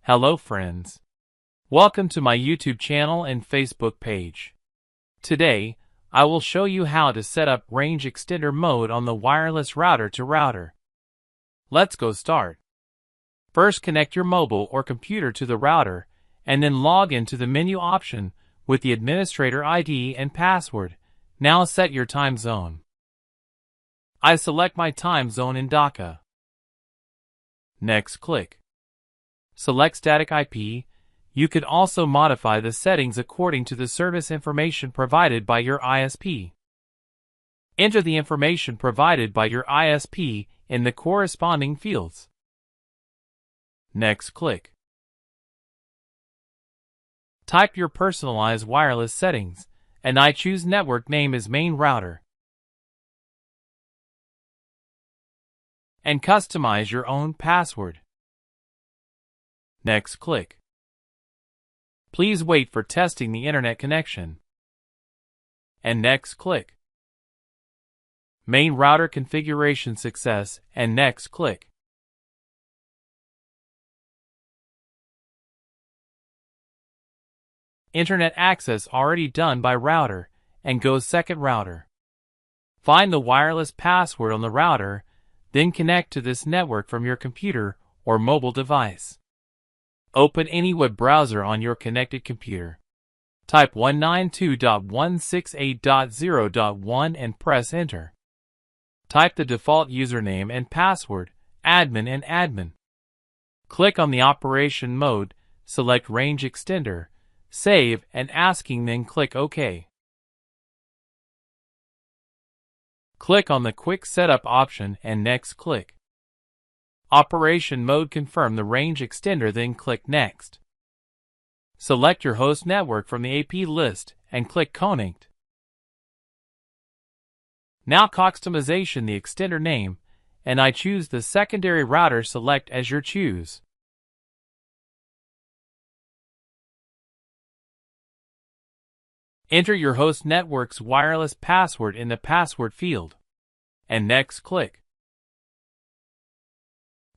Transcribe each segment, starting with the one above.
Hello friends. Welcome to my YouTube channel and Facebook page. Today, I will show you how to set up range extender mode on the wireless router to router. Let's go start. First, connect your mobile or computer to the router, and then log into the menu option with the administrator ID and password. Now set your time zone. I select my time zone in Dhaka. Next, click. Select static IP. You could also modify the settings according to the service information provided by your ISP. Enter the information provided by your ISP in the corresponding fields. Next, click. Type your personalized wireless settings, and I choose network name as main router. And customize your own password. Next, click. Please wait for testing the internet connection. And next, click. Main router configuration success, and next, click. Internet access already done by router, and go second router. Find the wireless password on the router, then connect to this network from your computer or mobile device. Open any web browser on your connected computer. Type 192.168.0.1 and press enter. Type the default username and password, admin and admin. Click on the operation mode, select range extender, save and asking, then click OK. Click on the quick setup option and next click. Operation mode, confirm the range extender, then click next. Select your host network from the AP list and click connect. Now customization the extender name, and I choose the secondary router select as your choose. Enter your host network's wireless password in the password field, and next click.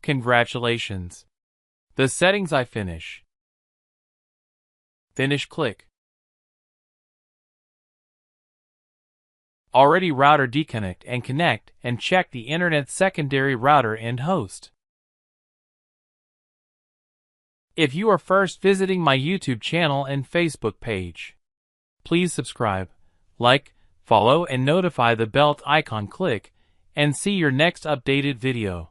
Congratulations! The settings I finish. Finish, click. Already router disconnect and connect and check the internet secondary router and host. If you are first visiting my YouTube channel and Facebook page, please subscribe, like, follow and notify the bell icon, click, and see your next updated video.